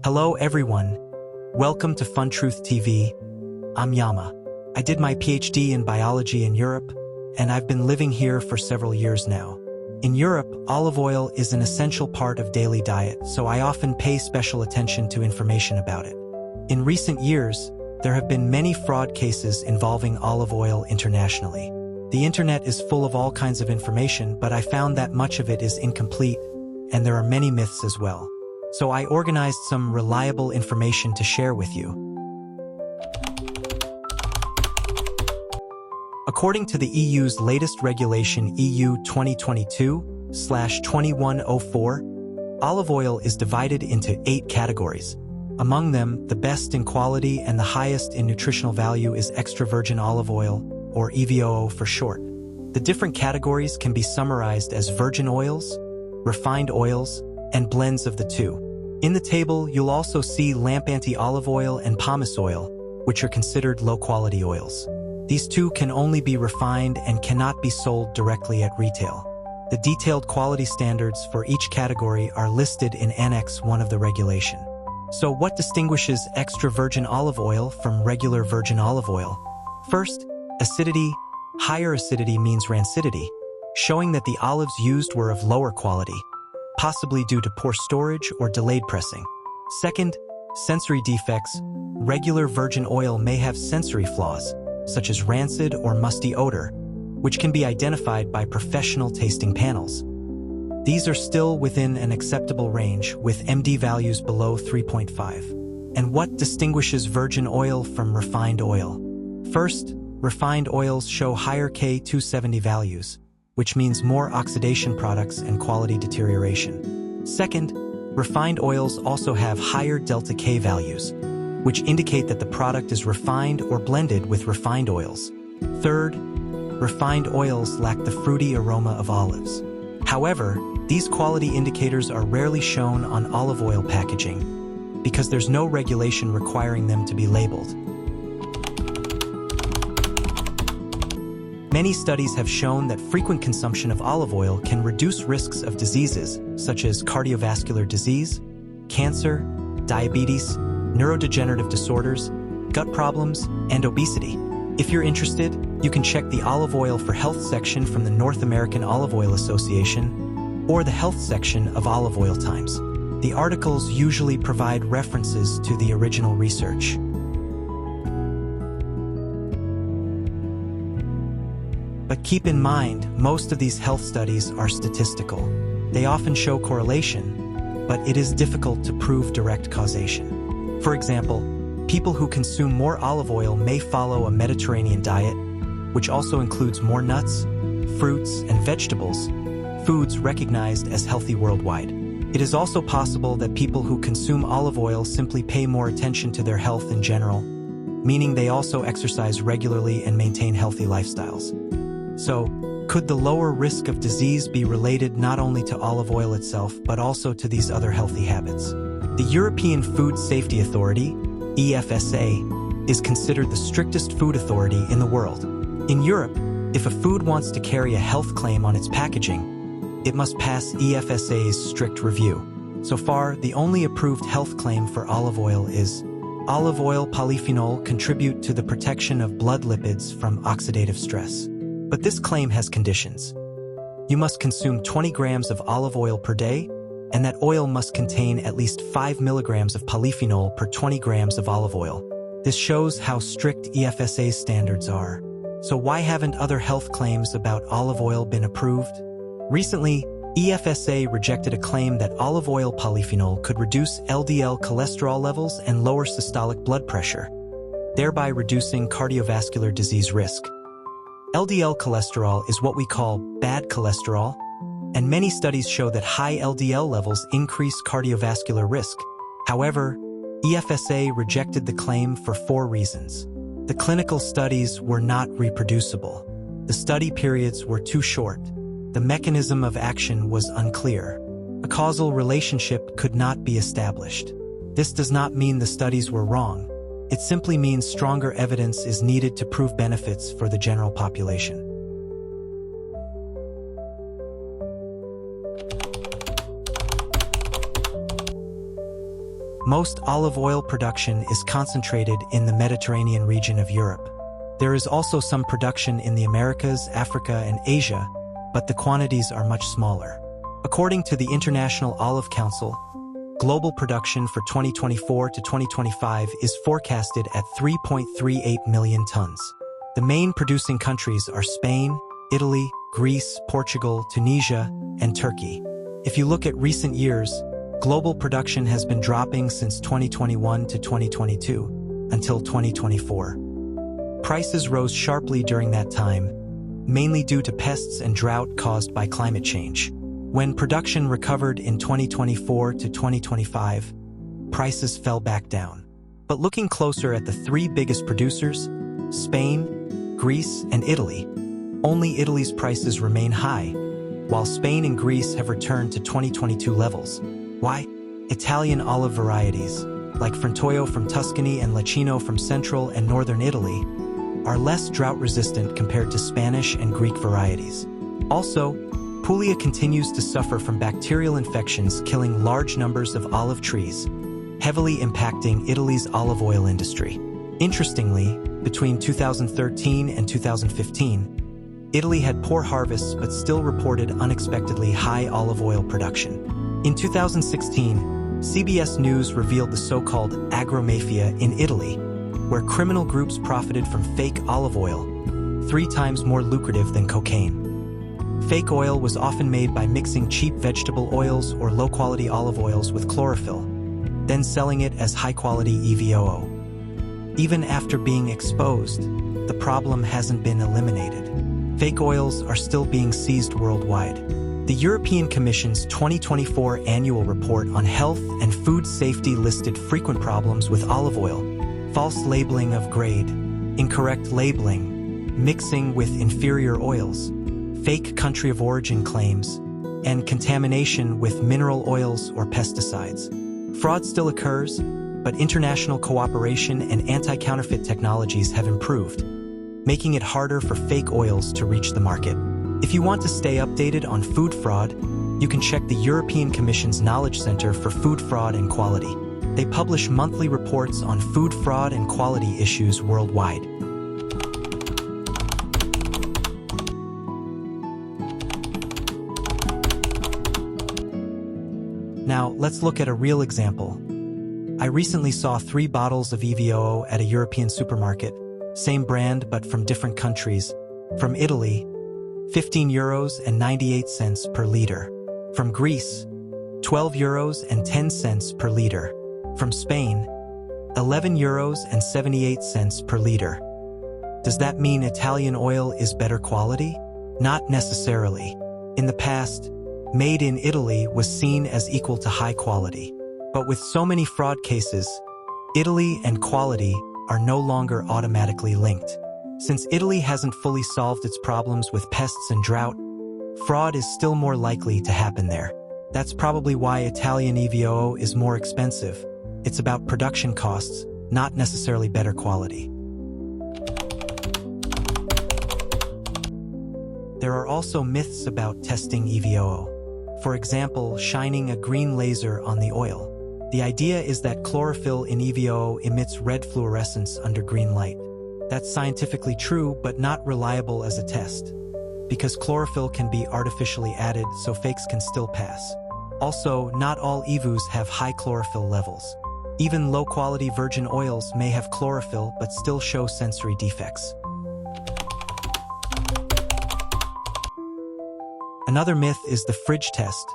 Hello everyone. Welcome to FunTruthTV. I'm Yama. I did my PhD in biology in Europe, and I've been living here for several years now. In Europe, olive oil is an essential part of daily diet, so I often pay special attention to information about it. In recent years, there have been many fraud cases involving olive oil internationally. The internet is full of all kinds of information, but I found that much of it is incomplete, and there are many myths as well. So I organized some reliable information to share with you. According to the EU's latest regulation EU 2022/2104, olive oil is divided into 8 categories. Among them, the best in quality and the highest in nutritional value is extra virgin olive oil, or EVOO for short. The different categories can be summarized as virgin oils, refined oils, and blends of the two. In the table, you'll also see lampanti olive oil and pomace oil, which are considered low-quality oils. These two can only be refined and cannot be sold directly at retail. The detailed quality standards for each category are listed in Annex 1 of the regulation. So what distinguishes extra virgin olive oil from regular virgin olive oil? First, acidity. Higher acidity means rancidity, showing that the olives used were of lower quality, possibly due to poor storage or delayed pressing. Second, sensory defects. Regular virgin oil may have sensory flaws, such as rancid or musty odor, which can be identified by professional tasting panels. These are still within an acceptable range, with MD values below 3.5. And what distinguishes virgin oil from refined oil? First, refined oils show higher K270 values, which means more oxidation products and quality deterioration. Second, refined oils also have higher delta K values, which indicate that the product is refined or blended with refined oils. Third, refined oils lack the fruity aroma of olives. However, these quality indicators are rarely shown on olive oil packaging because there's no regulation requiring them to be labeled. Many studies have shown that frequent consumption of olive oil can reduce risks of diseases such as cardiovascular disease, cancer, diabetes, neurodegenerative disorders, gut problems, and obesity. If you're interested, you can check the Olive Oil for Health section from the North American Olive Oil Association or the Health section of Olive Oil Times. The articles usually provide references to the original research. But keep in mind, most of these health studies are statistical. They often show correlation, but it is difficult to prove direct causation. For example, people who consume more olive oil may follow a Mediterranean diet, which also includes more nuts, fruits, and vegetables, foods recognized as healthy worldwide. It is also possible that people who consume olive oil simply pay more attention to their health in general, meaning they also exercise regularly and maintain healthy lifestyles. So, could the lower risk of disease be related not only to olive oil itself, but also to these other healthy habits? The European Food Safety Authority, EFSA, is considered the strictest food authority in the world. In Europe, if a food wants to carry a health claim on its packaging, it must pass EFSA's strict review. So far, the only approved health claim for olive oil is olive oil polyphenol contribute to the protection of blood lipids from oxidative stress. But this claim has conditions. You must consume 20 grams of olive oil per day, and that oil must contain at least 5 milligrams of polyphenol per 20 grams of olive oil. This shows how strict EFSA's standards are. So why haven't other health claims about olive oil been approved? Recently, EFSA rejected a claim that olive oil polyphenol could reduce LDL cholesterol levels and lower systolic blood pressure, thereby reducing cardiovascular disease risk. LDL cholesterol is what we call bad cholesterol, and many studies show that high LDL levels increase cardiovascular risk. However, EFSA rejected the claim for 4 reasons. The clinical studies were not reproducible. The study periods were too short. The mechanism of action was unclear. A causal relationship could not be established. This does not mean the studies were wrong. It simply means stronger evidence is needed to prove benefits for the general population. Most olive oil production is concentrated in the Mediterranean region of Europe. There is also some production in the Americas, Africa, and Asia, but the quantities are much smaller. According to the International Olive Council, global production for 2024 to 2025 is forecasted at 3.38 million tons. The main producing countries are Spain, Italy, Greece, Portugal, Tunisia, and Turkey. If you look at recent years, global production has been dropping since 2021 to 2022, until 2024. Prices rose sharply during that time, mainly due to pests and drought caused by climate change. When production recovered in 2024 to 2025, prices fell back down. But looking closer at the three biggest producers, Spain, Greece, and Italy, only Italy's prices remain high, while Spain and Greece have returned to 2022 levels. Why? Italian olive varieties, like Frontoio from Tuscany and Lacino from central and northern Italy, are less drought-resistant compared to Spanish and Greek varieties. Also, Puglia continues to suffer from bacterial infections killing large numbers of olive trees, heavily impacting Italy's olive oil industry. Interestingly, between 2013 and 2015, Italy had poor harvests but still reported unexpectedly high olive oil production. In 2016, CBS News revealed the so-called agromafia in Italy, where criminal groups profited from fake olive oil, 3 times more lucrative than cocaine. Fake oil was often made by mixing cheap vegetable oils or low-quality olive oils with chlorophyll, then selling it as high-quality EVOO. Even after being exposed, the problem hasn't been eliminated. Fake oils are still being seized worldwide. The European Commission's 2024 annual report on health and food safety listed frequent problems with olive oil: false labeling of grade, incorrect labeling, mixing with inferior oils, fake country of origin claims, and contamination with mineral oils or pesticides. Fraud still occurs, but international cooperation and anti-counterfeit technologies have improved, making it harder for fake oils to reach the market. If you want to stay updated on food fraud, you can check the European Commission's Knowledge Center for Food Fraud and Quality. They publish monthly reports on food fraud and quality issues worldwide. Now, let's look at a real example. I recently saw 3 bottles of EVOO at a European supermarket, same brand but from different countries. From Italy, €15.98 per liter. From Greece, €12.10 per liter. From Spain, €11.78 per liter. Does that mean Italian oil is better quality? Not necessarily. In the past, made in Italy was seen as equal to high quality. But with so many fraud cases, Italy and quality are no longer automatically linked. Since Italy hasn't fully solved its problems with pests and drought, fraud is still more likely to happen there. That's probably why Italian EVOO is more expensive. It's about production costs, not necessarily better quality. There are also myths about testing EVOO. For example, shining a green laser on the oil. The idea is that chlorophyll in EVOO emits red fluorescence under green light. That's scientifically true, but not reliable as a test, because chlorophyll can be artificially added, so fakes can still pass. Also, not all EVOOs have high chlorophyll levels. Even low-quality virgin oils may have chlorophyll but still show sensory defects. Another myth is the fridge test,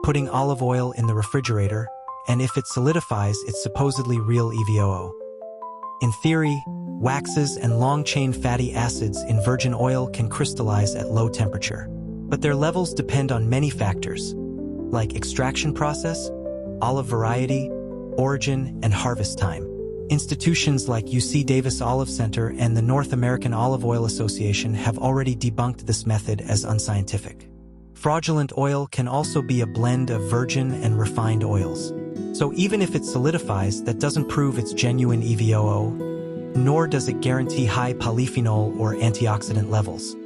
putting olive oil in the refrigerator, and if it solidifies, it's supposedly real EVOO. In theory, waxes and long-chain fatty acids in virgin oil can crystallize at low temperature, but their levels depend on many factors, like extraction process, olive variety, origin, and harvest time. Institutions like UC Davis Olive Center and the North American Olive Oil Association have already debunked this method as unscientific. Fraudulent oil can also be a blend of virgin and refined oils. So even if it solidifies, that doesn't prove it's genuine EVOO, nor does it guarantee high polyphenol or antioxidant levels.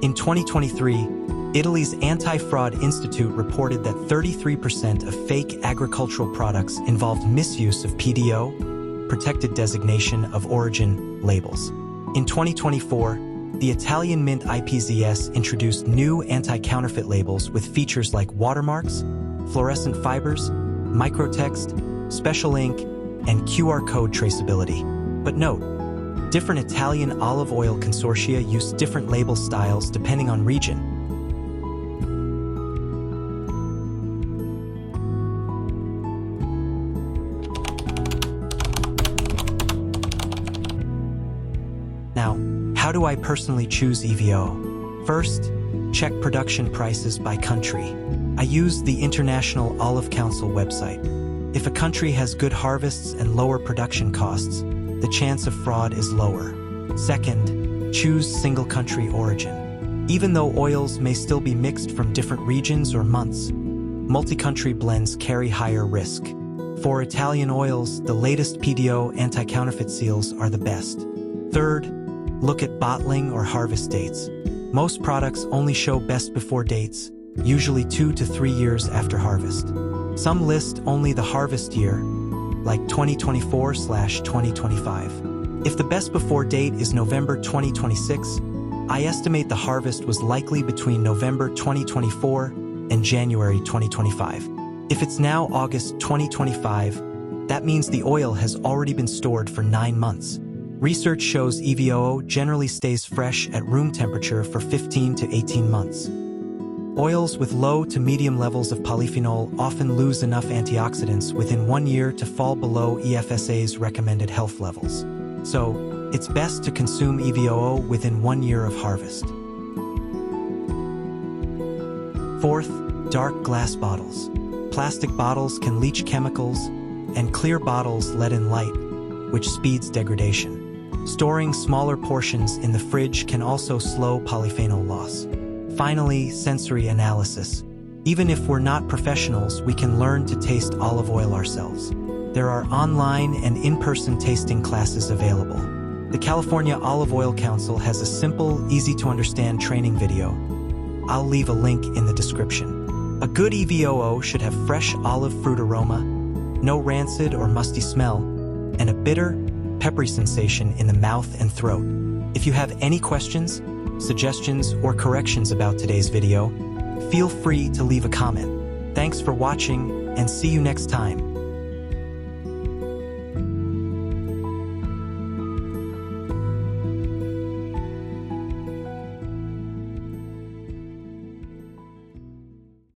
In 2023, Italy's Anti-Fraud Institute reported that 33% of fake agricultural products involved misuse of PDO, protected designation of origin, labels. In 2024, the Italian Mint IPZS introduced new anti-counterfeit labels with features like watermarks, fluorescent fibers, microtext, special ink, and QR code traceability. But note, different Italian olive oil consortia use different label styles depending on region. Now, how do I personally choose EVOO? First, check production prices by country. I use the International Olive Council website. If a country has good harvests and lower production costs, the chance of fraud is lower. Second, choose single country origin. Even though oils may still be mixed from different regions or months, multi-country blends carry higher risk. For Italian oils, the latest PDO anti-counterfeit seals are the best. Third, look at bottling or harvest dates. Most products only show best before dates, usually 2 to 3 years after harvest. Some list only the harvest year, like 2024/2025. If the best before date is November 2026, I estimate the harvest was likely between November 2024 and January 2025. If it's now August 2025, that means the oil has already been stored for 9 months. Research shows EVOO generally stays fresh at room temperature for 15 to 18 months. Oils with low to medium levels of polyphenol often lose enough antioxidants within 1 year to fall below EFSA's recommended health levels. So, it's best to consume EVOO within 1 year of harvest. Fourth, dark glass bottles. Plastic bottles can leach chemicals, and clear bottles let in light, which speeds degradation. Storing smaller portions in the fridge can also slow polyphenol loss. Finally, sensory analysis. Even if we're not professionals, we can learn to taste olive oil ourselves. There are online and in-person tasting classes available. The California Olive Oil Council has a simple, easy-to-understand training video. I'll leave a link in the description. A good EVOO should have fresh olive fruit aroma, no rancid or musty smell, and a bitter, peppery sensation in the mouth and throat. If you have any questions, suggestions, or corrections about today's video, feel free to leave a comment. Thanks for watching, and see you next time.